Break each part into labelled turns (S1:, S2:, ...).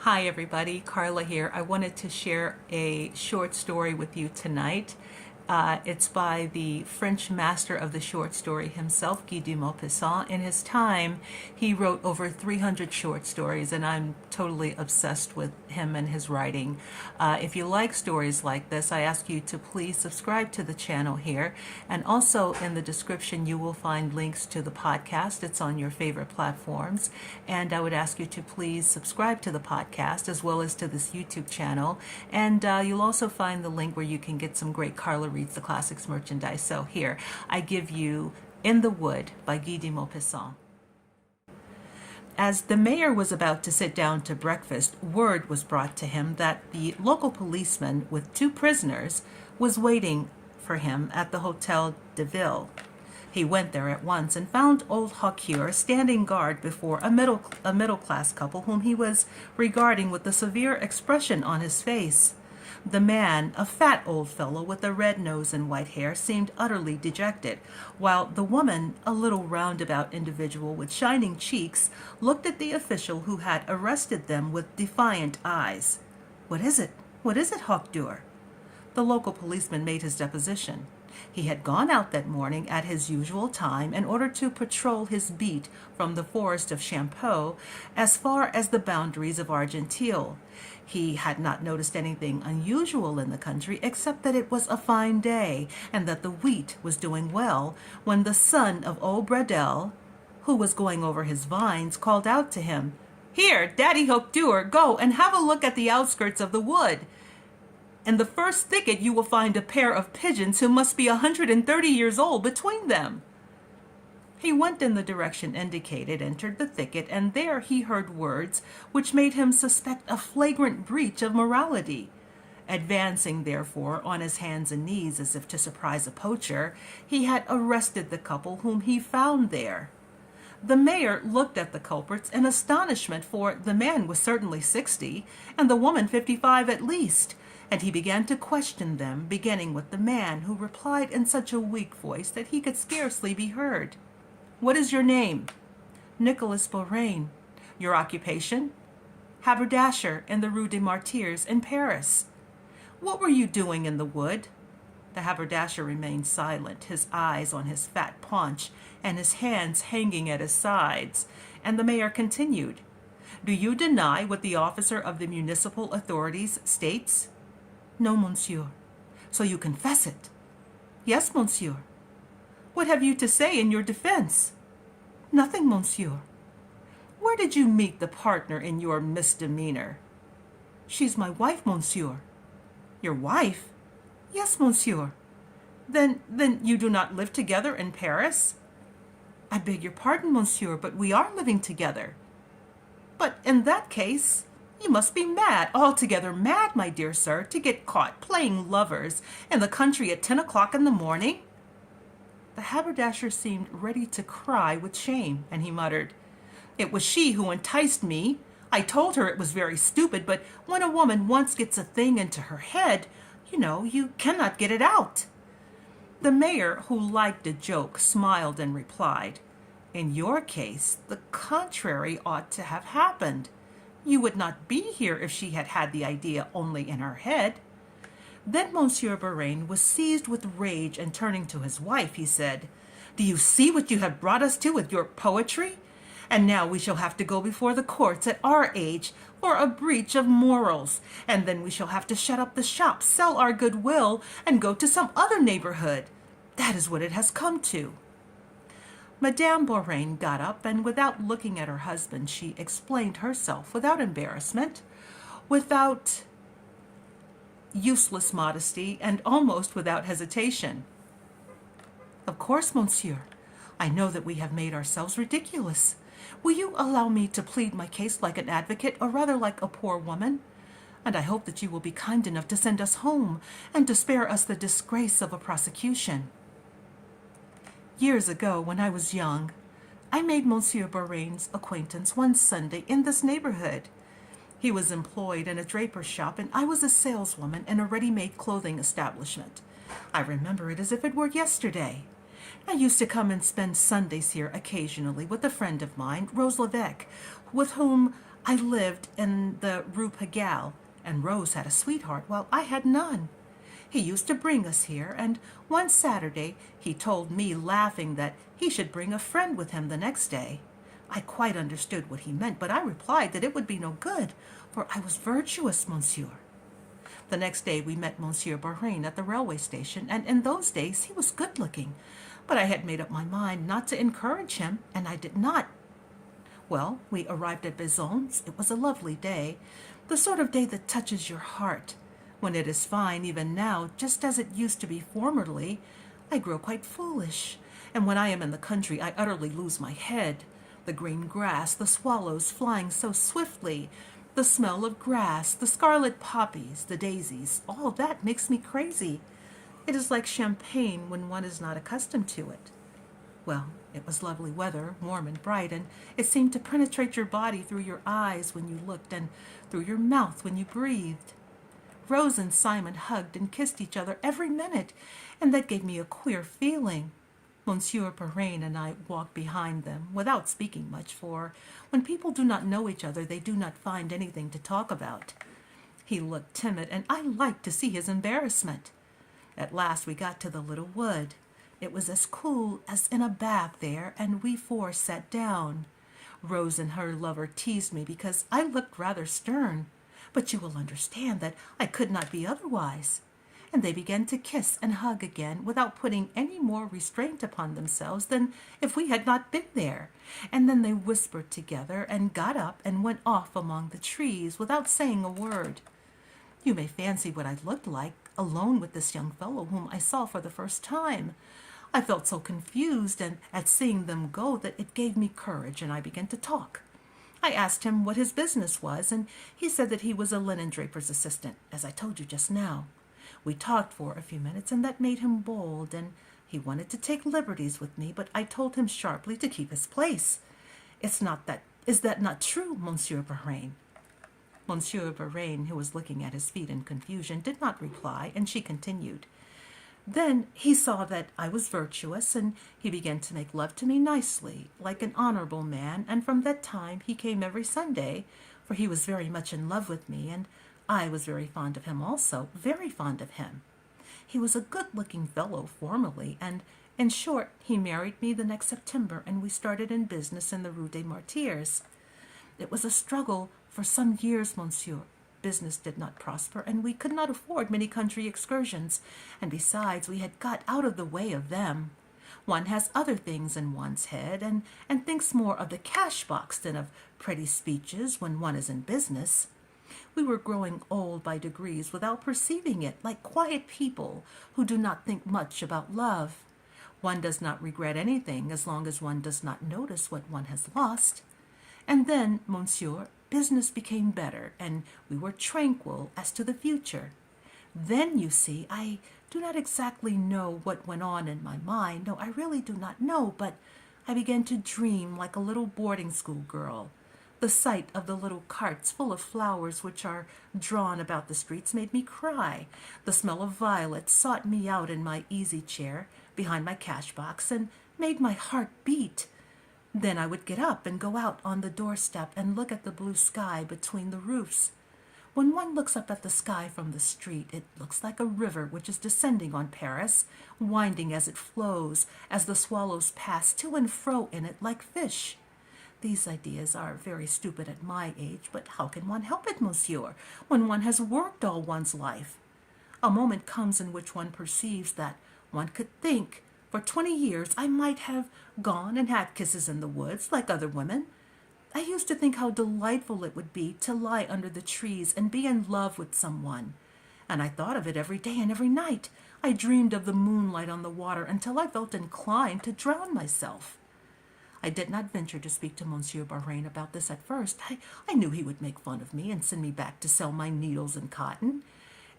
S1: Hi everybody, Carla here. I wanted to share a short story with you tonight. It's by the French master of the short story himself, Guy de Maupassant. In his time, he wrote over 300 short stories, and I'm totally obsessed with him and his writing. If you like stories like this, I ask you to please subscribe to the channel here. And also in the description, you will find links to the podcast. It's on your favorite platforms. And I would ask you to please subscribe to the podcast as well as to this YouTube channel. And you'll also find the link where you can get some great Carla Reads the Classics merchandise. So here, I give you In the Wood by Guy de Maupassant. As the mayor was about to sit down to breakfast, word was brought to him that the local policeman with 2 prisoners was waiting for him at the Hotel de Ville. He went there at once and found old Hocqueur standing guard before a middle-class couple whom he was regarding with a severe expression on his face. The man, a fat old fellow with a red nose and white hair, seemed utterly dejected, while the woman, a little roundabout individual with shining cheeks, looked at the official who had arrested them with defiant eyes. "What is it? What is it, Hocqueur?" The local policeman made his deposition. He had gone out that morning at his usual time in order to patrol his beat from the forest of Champeaux as far as the boundaries of Argenteuil. He had not noticed anything unusual in the country except that it was a fine day and that the wheat was doing well, when the son of old Bradel, who was going over his vines, called out to him, "Here, Daddy Hocqueur, go and have a look at the outskirts of the wood. In the first thicket you will find a pair of pigeons who must be 130 years old between them." He went in the direction indicated, entered the thicket, and there he heard words which made him suspect a flagrant breach of morality. Advancing, therefore, on his hands and knees as if to surprise a poacher, he had arrested the couple whom he found there. The mayor looked at the culprits in astonishment, for the man was certainly 60, and the woman 55 at least, and he began to question them, beginning with the man, who replied in such a weak voice that he could scarcely be heard. "What is your name?" "Nicholas Borain." "Your occupation?" "Haberdasher in the Rue des Martyrs in Paris." "What were you doing in the wood?" The haberdasher remained silent, his eyes on his fat paunch and his hands hanging at his sides, and the mayor continued, "Do you deny what the officer of the municipal authorities states?" "No, monsieur." "So you confess it?" "Yes, monsieur." "What have you to say in your defense?" "Nothing, monsieur." "Where did you meet the partner in your misdemeanor?" "She's my wife, monsieur." "Your wife?" "Yes, monsieur." Then you do not live together in Paris?" "I beg your pardon, monsieur, but we are living together." "But in that case, you must be mad, altogether mad, my dear sir, to get caught playing lovers in the country at 10 o'clock in the morning." The haberdasher seemed ready to cry with shame, and he muttered, "It was she who enticed me. I told her it was very stupid, but when a woman once gets a thing into her head, you cannot get it out." The mayor, who liked a joke, smiled and replied, "In your case, the contrary ought to have happened. You would not be here if she had had the idea only in her head." Then Monsieur Borain was seized with rage, and turning to his wife, he said, "Do you see what you have brought us to with your poetry? And now we shall have to go before the courts at our age for a breach of morals, and then we shall have to shut up the shop, sell our goodwill, and go to some other neighborhood. That is what it has come to." Madame Borain got up, and without looking at her husband, she explained herself without embarrassment, without useless modesty, and almost without hesitation. "Of course, monsieur, I know that we have made ourselves ridiculous. Will you allow me to plead my case like an advocate, or rather like a poor woman? And I hope that you will be kind enough to send us home, and to spare us the disgrace of a prosecution. Years ago, when I was young, I made Monsieur Borain's acquaintance one Sunday in this neighborhood. He was employed in a draper's shop, and I was a saleswoman in a ready-made clothing establishment. I remember it as if it were yesterday. I used to come and spend Sundays here occasionally with a friend of mine, Rose Levesque, with whom I lived in the Rue Pigalle, and Rose had a sweetheart while I had none. He used to bring us here, and one Saturday he told me, laughing, that he should bring a friend with him the next day. I quite understood what he meant, but I replied that it would be no good, for I was virtuous, monsieur. The next day we met Monsieur Bahrain at the railway station, and in those days he was good looking. But I had made up my mind not to encourage him, and I did not. Well, we arrived at Bezons. It was a lovely day, the sort of day that touches your heart. When it is fine, even now, just as it used to be formerly, I grow quite foolish, and when I am in the country I utterly lose my head. The green grass, the swallows flying so swiftly, the smell of grass, the scarlet poppies, the daisies, all that makes me crazy. It is like champagne when one is not accustomed to it. Well, it was lovely weather, warm and bright, and it seemed to penetrate your body through your eyes when you looked and through your mouth when you breathed. Rose and Simon hugged and kissed each other every minute, and that gave me a queer feeling. Monsieur Perraine and I walked behind them, without speaking much, for when people do not know each other, they do not find anything to talk about. He looked timid, and I liked to see his embarrassment. At last we got to the little wood. It was as cool as in a bath there, and we four sat down. Rose and her lover teased me because I looked rather stern, but you will understand that I could not be otherwise. And they began to kiss and hug again without putting any more restraint upon themselves than if we had not been there. And then they whispered together and got up and went off among the trees without saying a word. You may fancy what I looked like, alone with this young fellow whom I saw for the first time. I felt so confused and at seeing them go that it gave me courage, and I began to talk. I asked him what his business was, and he said that he was a linen draper's assistant, as I told you just now. We talked for a few minutes, and that made him bold, and he wanted to take liberties with me, but I told him sharply to keep his place. Is that not true, Monsieur Bahrain? Monsieur Bahrain, who was looking at his feet in confusion, did not reply, and she continued. Then he saw that I was virtuous, and he began to make love to me nicely, like an honorable man, and from that time he came every Sunday, for he was very much in love with me, and I was very fond of him also, very fond of him. He was a good-looking fellow formerly, and in short, he married me the next September, and we started in business in the Rue des Martyrs. It was a struggle for some years, monsieur. Business did not prosper, and we could not afford many country excursions, and besides, we had got out of the way of them. One has other things in one's head, and thinks more of the cash box than of pretty speeches when one is in business. We were growing old by degrees without perceiving it, like quiet people who do not think much about love. One does not regret anything as long as one does not notice what one has lost. And then, monsieur, business became better, and we were tranquil as to the future. Then, you see, I do not exactly know what went on in my mind. No, I really do not know, but I began to dream like a little boarding school girl. The sight of the little carts full of flowers which are drawn about the streets made me cry. The smell of violets sought me out in my easy chair behind my cash box and made my heart beat. Then I would get up and go out on the doorstep and look at the blue sky between the roofs. When one looks up at the sky from the street, it looks like a river which is descending on Paris, winding as it flows, as the swallows pass to and fro in it like fish. These ideas are very stupid at my age, but how can one help it, monsieur, when one has worked all one's life? A moment comes in which one perceives that one could think, for 20 years I might have gone and had kisses in the woods like other women. I used to think how delightful it would be to lie under the trees and be in love with someone. And I thought of it every day and every night. I dreamed of the moonlight on the water until I felt inclined to drown myself. I did not venture to speak to Monsieur Bahrain about this at first. I knew he would make fun of me and send me back to sell my needles and cotton.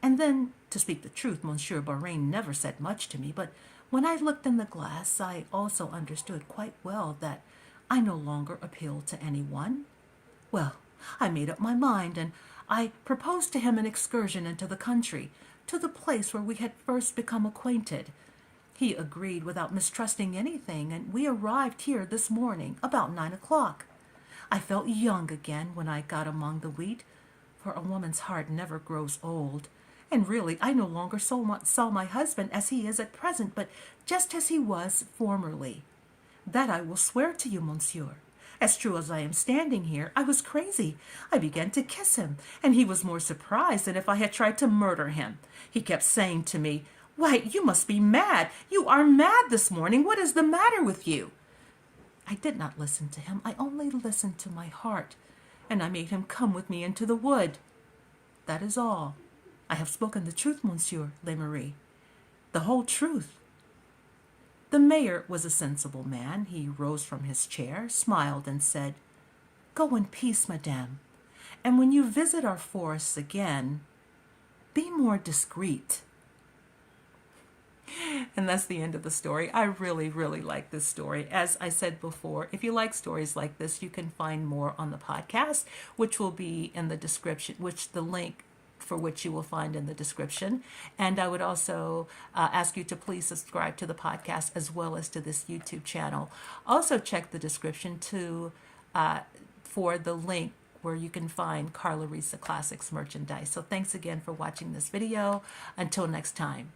S1: And then, to speak the truth, Monsieur Bahrain never said much to me, but when I looked in the glass, I also understood quite well that I no longer appealed to anyone. Well, I made up my mind, and I proposed to him an excursion into the country, to the place where we had first become acquainted. He agreed without mistrusting anything, and we arrived here this morning about 9 o'clock. I felt young again when I got among the wheat, for a woman's heart never grows old. And really, I no longer saw my husband as he is at present, but just as he was formerly. That I will swear to you, monsieur. As true as I am standing here, I was crazy. I began to kiss him, and he was more surprised than if I had tried to murder him. He kept saying to me, "Why, you must be mad. You are mad this morning. What is the matter with you?" I did not listen to him. I only listened to my heart, and I made him come with me into the wood. That is all. I have spoken the truth, Monsieur Le Marie. The whole truth. The mayor was a sensible man. He rose from his chair, smiled, and said, "Go in peace, madame, and when you visit our forests again, be more discreet." And that's the end of the story. I really, really like this story. As I said before, if you like stories like this, you can find more on the podcast, which will be in the description, which the link for which you will find in the description. And I would also ask you to please subscribe to the podcast as well as to this YouTube channel. Also check the description for the link where you can find Carla Risa Classics merchandise. So thanks again for watching this video. Until next time.